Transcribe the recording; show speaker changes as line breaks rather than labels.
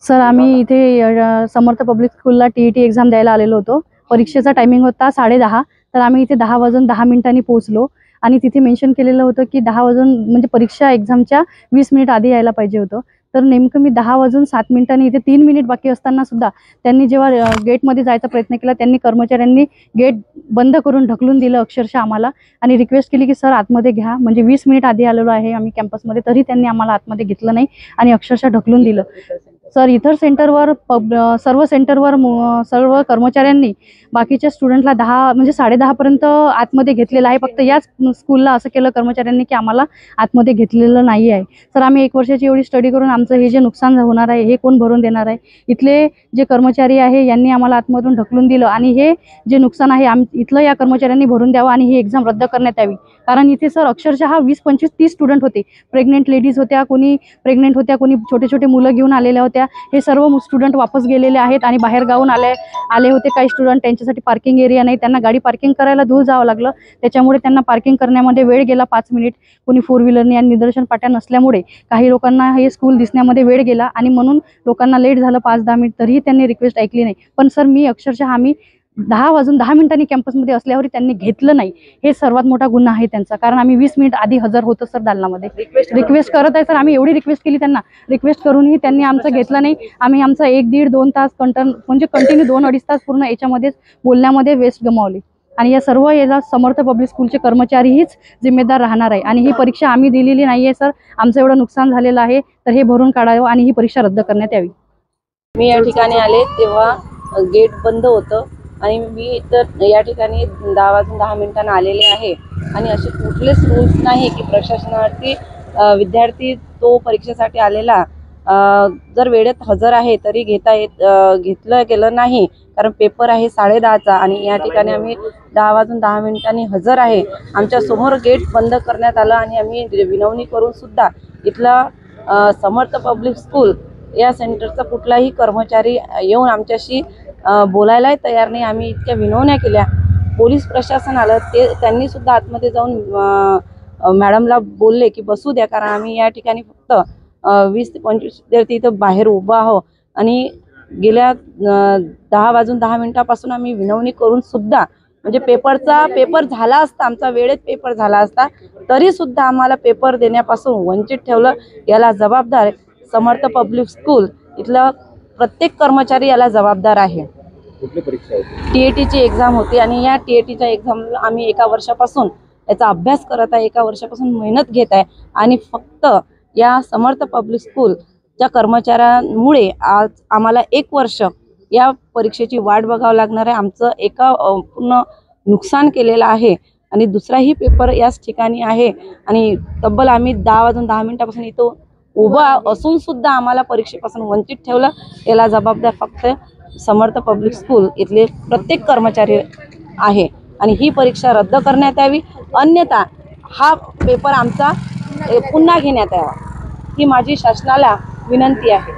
Sir आम्ही इथे समर्थ public स्कूलला टीईटी एक्झाम द्यायला आलेलो होतो। परीक्षेचा टायमिंग होता 10:30, तर आम्ही इथे 10:10 पोहोचलो आणि तिथे मेन्शन केलेलं होतं की 10 म्हणजे परीक्षा एक्झामच्या 20 मिनिट आधी यायला पाहिजे होतं। तर नेमकं मी 10:07 इथे 3 मिनिट बाकी असताना सुद्धा त्यांनी जेव्हा गेटमध्ये जायचा प्रयत्न केला, त्यांनी कर्मचाऱ्यांनी गेट बंद करून ढकलून दिलं अक्षरशः आम्हाला आणि रिक्वेस्ट केली की सर आतमध्ये घ्या, म्हणजे 20 मिनिट आधी आलेलो आहे आम्ही कॅम्पसमध्ये, तरी त्यांनी आम्हाला आतमध्ये घेतलं नाही आणि अक्षरशः ढकलून दिलं। सर इतर सेंटरवर सर्व सेंटरवर सर्व कर्मचाऱ्यांनी बाकीच्या स्टुडंटला 10 पर्यंत आतमध्ये घेतलेलं आहे। फक्त याच स्कूलला असं केलं कर्मचाऱ्यांनी की आम्हाला आतमध्ये घेतलेलं नाही आहे। सर आम्ही 1 वर्षाची एवढी स्टडी करून आमचं हे जे नुकसान होणार आहे हे कोण भरून देणार आहे? इथले जे कर्मचारी आहे यांनी आम्हाला आतमधून ढकलून दिलं आणि हे जे नुकसान आहे इथलं या कर्मचाऱ्यांनी भरून द्यावं आणि ही एक्झाम रद्द करण्यात यावी। कारण इथे सर अक्षरशः 20, 25, 30 स्टुडंट होते। प्रेग्नेंट लेडीज होत्या, कोणी प्रेग्नेंट होत्या, कोणी छोटे छोटे मुलं घेऊन आलेल्या होत्या। हे सर्व स्टुडंट वापस गेलेले आहेत आणि बाहेर गावून आले होते काही स्टुडंट। त्यांच्यासाठी पार्किंग एरिया नाही, त्यांना गाडी पार्किंग करायला दूर जावं लागलं, त्याच्यामुळे त्यांना पार्किंग करण्यामध्ये वेळ गेला 5 मिनिट। कोणी 4 व्हीलरने आणि निदर्शन पाट्या नसल्यामुळे काही लोकांना हे स्कूल दिसण्यामध्ये वेळ गेला आणि म्हणून लोकांना लेट झालं 5-10 मिनिट, तरीही त्यांनी रिक्वेस्ट ऐकली नाही। पण सर मी अक्षरशः आम्ही 10:10 कॅम्पसमध्ये असल्यावर त्यांनी घेतलं नाही, हे सर्वात मोठा गुन्हा आहे त्यांचा। कारण आम्ही 20 मिनिट आधी हजर होतो सर दालनामध्ये। रिक्वेस्ट करत आहे सर, आम्ही एवढी रिक्वेस्ट केली त्यांना, रिक्वेस्ट करूनही त्यांनी आमचं घेतलं नाही। आम्ही आमचा 1-1.5-2 तास म्हणजे कंटिन्यू 2-2.5 तास पूर्ण याच्यामध्येच बोलण्यामध्ये वेस्ट गमावली आणि या सर्व याला समर्थ पब्लिक स्कूलचे कर्मचारीच जिम्मेदार राहणार आहे। आणि ही परीक्षा आम्ही दिलेली नाही आहे सर, आमचं एवढं नुकसान झालेलं आहे, तर हे भरून काढावं आणि ही परीक्षा रद्द करण्यात यावी।
मी या ठिकाणी आले तेव्हा गेट बंद होतं आणि मी तर या ठिकाणी 10:10 आलेले आहे आणि असे कुठलेच रूल्स नाही की प्रशासनावरती विद्यार्थी तो परीक्षेसाठी आलेला जर वेळेत हजर आहे तरी घेतलं गेलं नाही। कारण पेपर आहे 10:30चा आणि या ठिकाणी आम्ही 10:10 हजर आहे। आमच्या समोर गेट बंद करण्यात आलं आणि आम्ही विनवणी करून सुद्धा इथला समर्थ पब्लिक स्कूल या सेंटरचा कुठलाही कर्मचारी येऊन आमच्याशी बोलायलाही तयार नाही। आम्ही इतक्या विनवण्या केल्या, पोलीस प्रशासन आलं, त्यांनी सुद्धा आतमध्ये जाऊन मॅडमला बोलले की बसू द्या, कारण आम्ही या ठिकाणी फक्त 20 ते 25 विद्यार्थी इथं बाहेर उभा आहो आणि गेल्या 10:10 आम्ही विनवणी करून सुद्धा म्हणजे पेपर झाला असता, आमचा वेळेत पेपर झाला असता, तरी सुद्धा आम्हाला पेपर देण्यापासून वंचित ठेवलं। याला जबाबदार समर्थ पब्लिक स्कूल इथला प्रत्येक कर्मचारी याला जबाबदार आहे।
कुठली परीक्षा होती?
टीएटीची एक्झाम होती आणि या टीएटीच्या एक्झामला आम्ही 1 वर्षापासून याचा अभ्यास करत आहे, 1 वर्षापासून मेहनत घेत आहे आणि फक्त या समर्थ पब्लिक स्कूलच्या कर्मचाऱ्यांमुळे आज आम्हाला 1 वर्ष या परीक्षेची वाट बघावं लागणार आहे। आमचं पूर्ण नुकसान केलेलं आहे आणि दुसराही पेपर याच ठिकाणी आहे आणि तब्बल आम्ही 10:10 इथं उभा असून सुद्धा आम्हाला परीक्षेपासून वंचित ठेवलं। याला जबाबदार फक्त समर्थ पब्लिक स्कूल इथले प्रत्येक कर्मचारी आहे आणि ही परीक्षा रद्द करण्यात यावी, अन्यथा हा पेपर आमचा पुन्हा घेण्यात यावा, ही माझी शासनाला विनंती आहे।